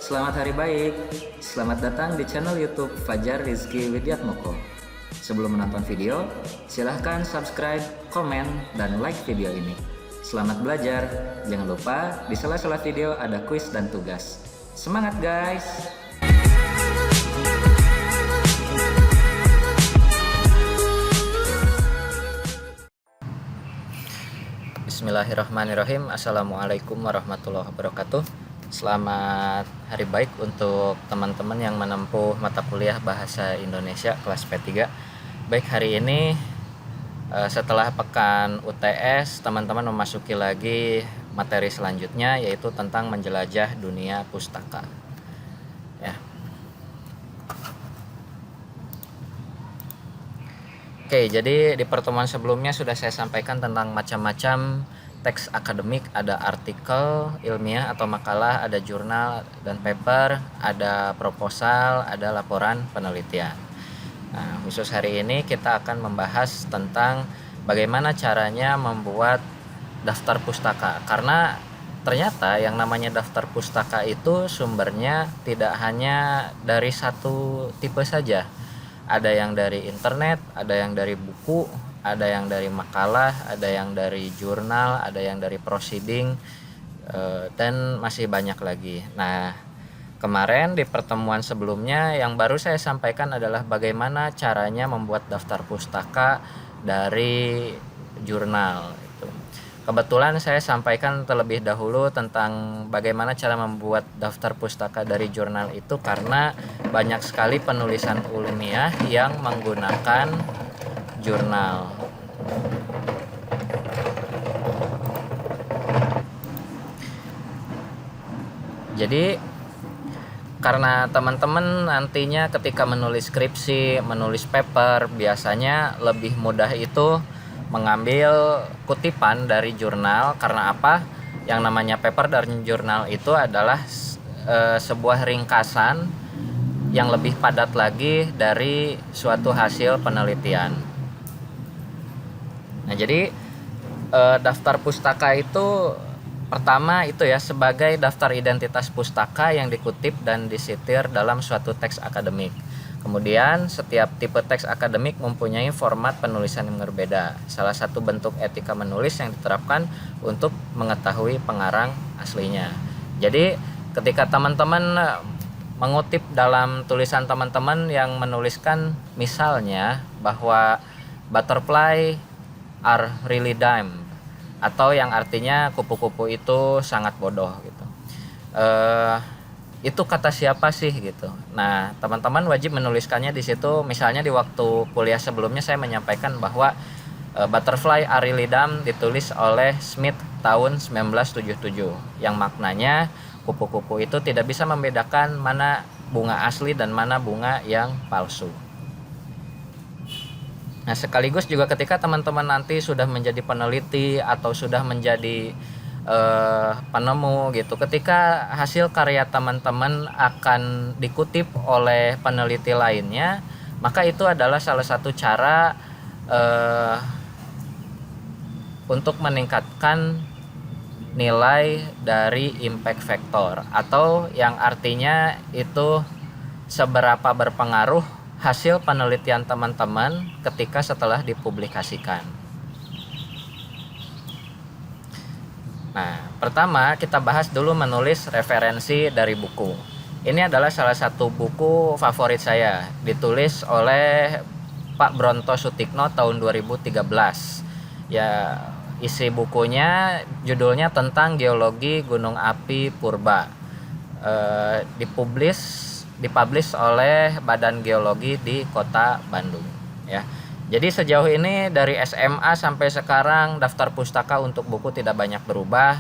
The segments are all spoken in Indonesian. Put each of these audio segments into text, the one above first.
Selamat hari baik. Selamat datang di channel YouTube Fajar Rizky Widiatmoko. Sebelum menonton video, silahkan subscribe, komen, dan like video ini. Selamat belajar. Jangan lupa di sela-sela video ada kuis dan tugas. Semangat guys! Bismillahirrahmanirrahim. Assalamualaikum warahmatullahi wabarakatuh. Selamat hari baik untuk teman-teman yang menempuh mata kuliah Bahasa Indonesia kelas P3. Baik, hari ini setelah pekan UTS, teman-teman memasuki lagi materi selanjutnya, yaitu tentang menjelajah dunia pustaka. Ya. Oke, jadi di pertemuan sebelumnya sudah saya sampaikan tentang macam-macam teks akademik, ada artikel ilmiah atau makalah, ada jurnal dan paper, ada proposal, ada laporan penelitian. Nah, khusus hari ini kita akan membahas tentang bagaimana caranya membuat daftar pustaka. Karena ternyata yang namanya daftar pustaka itu sumbernya tidak hanya dari satu tipe saja. Ada yang dari internet, ada yang dari buku, ada yang dari makalah, ada yang dari jurnal, ada yang dari proceeding, dan masih banyak lagi. Nah, kemarin di pertemuan sebelumnya yang baru saya sampaikan adalah bagaimana caranya membuat daftar pustaka dari jurnal. Kebetulan saya sampaikan terlebih dahulu tentang bagaimana cara membuat daftar pustaka dari jurnal itu karena banyak sekali penulisan ilmiah yang menggunakan jurnal. Jadi karena teman-teman nantinya ketika menulis skripsi, menulis paper, biasanya lebih mudah itu mengambil kutipan dari jurnal. Karena apa? Yang namanya paper dari jurnal itu adalah sebuah ringkasan yang lebih padat lagi dari suatu hasil penelitian. Nah, jadi daftar pustaka itu pertama itu ya sebagai daftar identitas pustaka yang dikutip dan disitir dalam suatu teks akademik. Kemudian setiap tipe teks akademik mempunyai format penulisan yang berbeda. Salah satu bentuk etika menulis yang diterapkan untuk mengetahui pengarang aslinya. Jadi ketika teman-teman mengutip dalam tulisan teman-teman yang menuliskan misalnya bahwa butterfly are really dumb, atau yang artinya kupu-kupu itu sangat bodoh gitu. Itu kata siapa sih gitu. Nah, teman-teman wajib menuliskannya di situ. Misalnya di waktu kuliah sebelumnya saya menyampaikan bahwa butterfly are really dumb ditulis oleh Smith tahun 1977, yang maknanya kupu-kupu itu tidak bisa membedakan mana bunga asli dan mana bunga yang palsu. Nah, sekaligus juga ketika teman-teman nanti sudah menjadi peneliti atau sudah menjadi penemu gitu, ketika hasil karya teman-teman akan dikutip oleh peneliti lainnya, maka itu adalah salah satu cara untuk meningkatkan nilai dari impact factor, atau yang artinya itu seberapa berpengaruh hasil penelitian teman-teman ketika setelah dipublikasikan. Nah, pertama kita bahas dulu menulis referensi dari buku. Ini adalah salah satu buku favorit saya, ditulis oleh Pak Bronto Sutikno tahun 2013. Ya, isi bukunya judulnya tentang geologi gunung api purba. Dipublish oleh Badan Geologi di Kota Bandung, ya. Jadi sejauh ini dari SMA sampai sekarang daftar pustaka untuk buku tidak banyak berubah.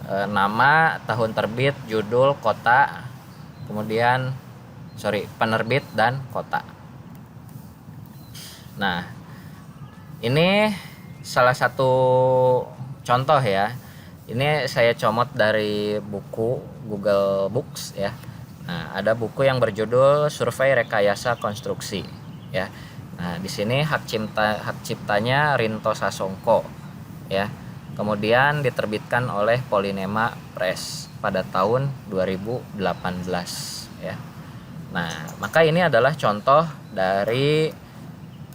Nama, tahun terbit, judul, kota, kemudian penerbit dan kota. Nah, ini salah satu contoh ya. Ini saya comot dari buku Google Books ya. Nah, ada buku yang berjudul Survei Rekayasa Konstruksi ya. Nah, di sini hak ciptanya Rinto Sasongko ya. Kemudian diterbitkan oleh Polynema Press. pada tahun 2018 ya. Nah, maka ini adalah contoh dari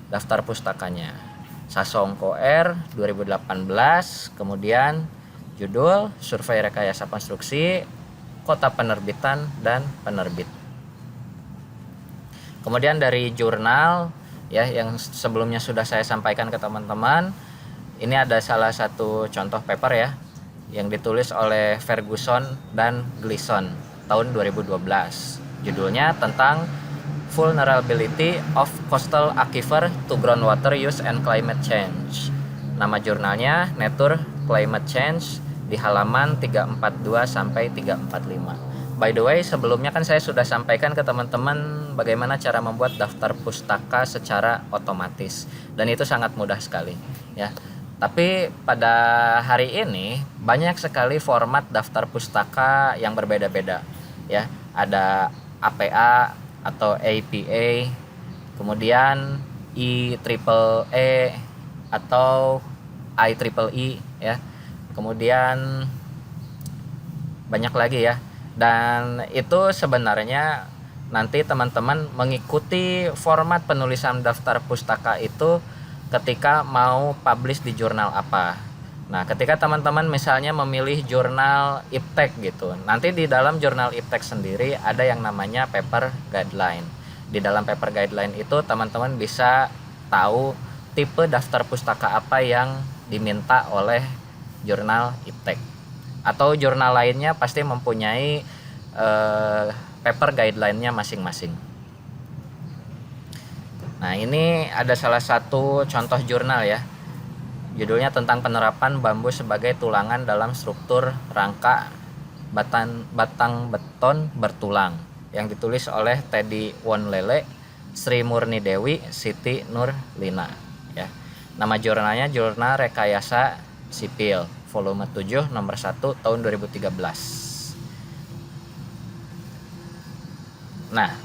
daftar pustakanya. Sasongko R 2018, kemudian judul, survei rekayasa konstruksi, kota penerbitan dan penerbit. Kemudian dari jurnal ya yang sebelumnya sudah saya sampaikan ke teman-teman, ini ada salah satu contoh paper ya yang ditulis oleh Ferguson dan Gleason tahun 2012. Judulnya tentang Vulnerability of Coastal Aquifer to Groundwater Use and Climate Change. Nama jurnalnya Nature Climate Change di halaman 342 sampai 345. By the way, sebelumnya kan saya sudah sampaikan ke teman-teman bagaimana cara membuat daftar pustaka secara otomatis, dan itu sangat mudah sekali ya. Tapi pada hari ini banyak sekali format daftar pustaka yang berbeda-beda ya. Ada APA atau APA, kemudian IEEE atau IEEE ya. Kemudian banyak lagi ya. Dan itu sebenarnya nanti teman-teman mengikuti format penulisan daftar pustaka itu ketika mau publish di jurnal apa. Nah, ketika teman-teman misalnya memilih jurnal IPTEK gitu, nanti di dalam jurnal IPTEK sendiri ada yang namanya paper guideline. Di dalam paper guideline itu teman-teman bisa tahu tipe daftar pustaka apa yang diminta oleh jurnal IPTEK. Atau jurnal lainnya pasti mempunyai paper guideline-nya masing-masing. Nah, ini ada salah satu contoh jurnal ya. Judulnya tentang penerapan bambu sebagai tulangan dalam struktur rangka batang beton bertulang, yang ditulis oleh Teddy Wonlele, Sri Murni Dewi, Siti Nurlina ya. Nama jurnalnya Jurnal Rekayasa Sipil, volume 7 nomor 1 tahun 2013. Nah,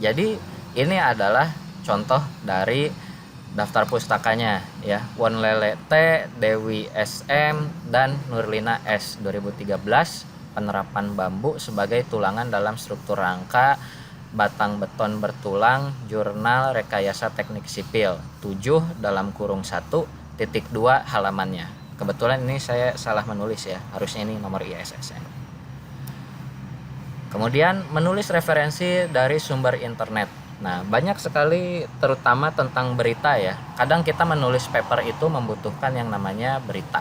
jadi ini adalah contoh dari daftar pustakanya ya. Wonlele T, Dewi SM, dan Nurlina S 2013, penerapan bambu sebagai tulangan dalam struktur rangka batang beton bertulang, Jurnal Rekayasa Teknik Sipil 7 dalam kurung 1 titik 2 halamannya. Kebetulan ini saya salah menulis ya, harusnya ini nomor ISSN. Kemudian menulis referensi dari sumber internet. Nah, banyak sekali terutama tentang berita ya. Kadang kita menulis paper itu membutuhkan yang namanya berita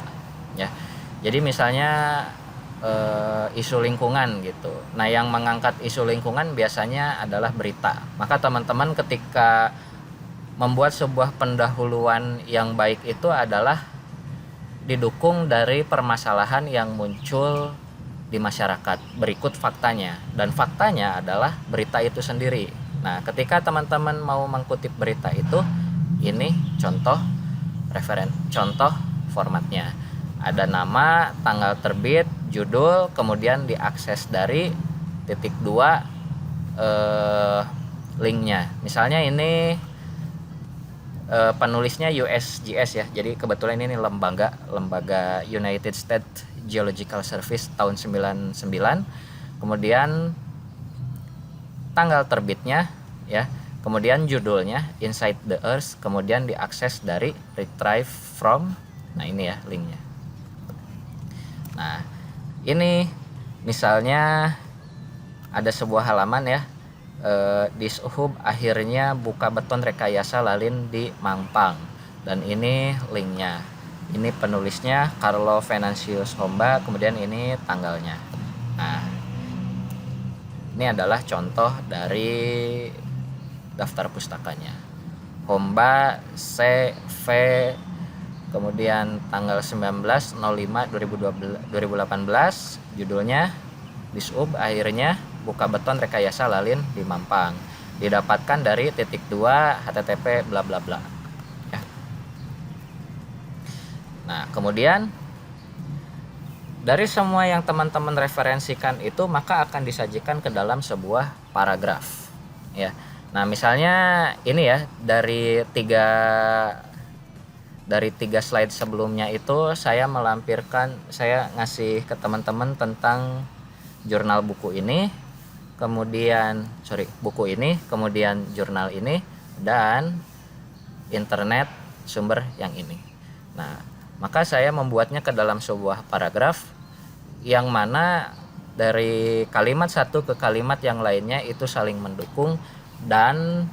ya. Jadi misalnya isu lingkungan gitu. Nah, yang mengangkat isu lingkungan biasanya adalah berita. Maka teman-teman ketika membuat sebuah pendahuluan yang baik itu adalah didukung dari permasalahan yang muncul di masyarakat. Berikut faktanya, dan faktanya adalah berita itu sendiri. Nah, ketika teman-teman mau mengutip berita itu, ini contoh contoh formatnya. Ada nama, tanggal terbit, judul, kemudian diakses dari titik 2 linknya. Misalnya ini penulisnya USGS ya. Jadi kebetulan ini lembaga United States Geological Service tahun 99. Kemudian tanggal terbitnya ya, kemudian judulnya Inside the Earth, kemudian diakses dari retrieve from. Nah, ini ya linknya. Nah, ini misalnya ada sebuah halaman ya, Dishub akhirnya buka beton rekayasa lalin di Mampang, dan ini linknya. Ini penulisnya Carlo Venantius Homba, kemudian ini tanggalnya. Nah, ini adalah contoh dari daftar pustakanya. Homba CV, kemudian tanggal 19/05/2018, judulnya Dishub akhirnya buka beton rekayasa lalin di Mampang. Didapatkan dari titik 2 http bla bla bla. Ya. Nah, kemudian dari semua yang teman-teman referensikan itu maka akan disajikan ke dalam sebuah paragraf ya. Nah, misalnya ini ya, dari 3 dari 3 slide sebelumnya itu saya ngasih ke teman-teman tentang jurnal buku ini, kemudian buku ini, kemudian jurnal ini, dan internet sumber yang ini. Nah, maka saya membuatnya ke dalam sebuah paragraf yang mana dari kalimat satu ke kalimat yang lainnya itu saling mendukung, dan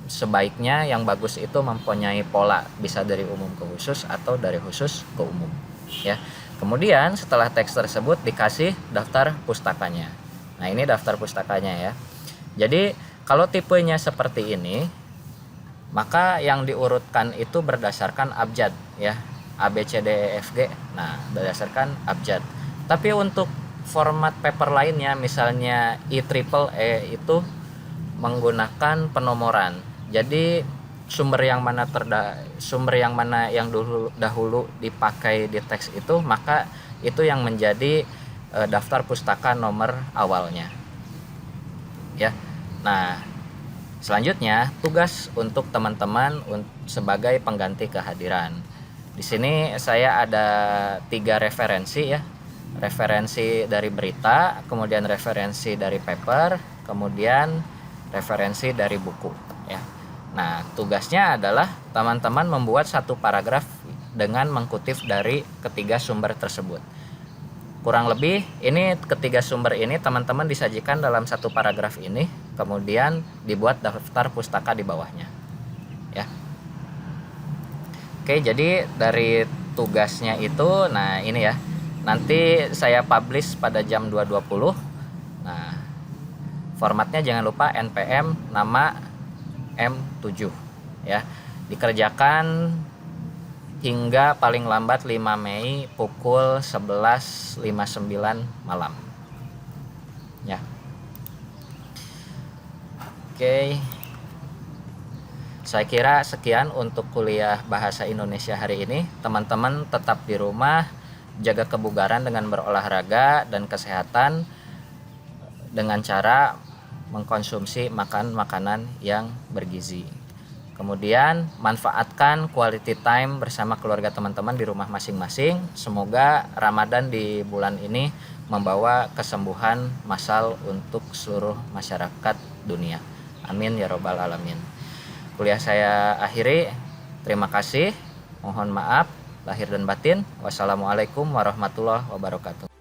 sebaiknya yang bagus itu mempunyai pola, bisa dari umum ke khusus atau dari khusus ke umum, ya. Kemudian setelah teks tersebut dikasih daftar pustakanya. Nah, ini daftar pustakanya ya. Jadi kalau tipenya seperti ini, maka yang diurutkan itu berdasarkan abjad ya, A B C D E F G. Nah, berdasarkan abjad. Tapi untuk format paper lainnya, misalnya IEEE itu menggunakan penomoran. Jadi sumber yang mana yang dahulu dipakai di teks itu, maka itu yang menjadi daftar pustaka nomor awalnya. Ya. Nah, selanjutnya tugas untuk teman-teman sebagai pengganti kehadiran. Di sini saya ada 3 referensi ya. Referensi dari berita, kemudian referensi dari paper, kemudian referensi dari buku ya. Nah, tugasnya adalah teman-teman membuat satu paragraf dengan mengkutip dari ketiga sumber tersebut. Kurang lebih ini ketiga sumber ini teman-teman disajikan dalam satu paragraf ini, kemudian dibuat daftar pustaka di bawahnya. Ya. Oke, jadi dari tugasnya itu, nah ini ya. Nanti saya publish pada jam 2.20. Nah, formatnya jangan lupa NPM nama M7 ya. Dikerjakan hingga paling lambat 5 Mei pukul 11.59 malam. Ya. Oke. Saya kira sekian untuk kuliah bahasa Indonesia hari ini. Teman-teman tetap di rumah, jaga kebugaran dengan berolahraga dan kesehatan dengan cara mengkonsumsi makanan yang bergizi. Kemudian manfaatkan quality time bersama keluarga teman-teman di rumah masing-masing. Semoga Ramadan di bulan ini membawa kesembuhan massal untuk seluruh masyarakat dunia. Amin ya robbal alamin. Kuliah saya akhiri. Terima kasih. Mohon maaf lahir dan batin. Wassalamualaikum warahmatullahi wabarakatuh.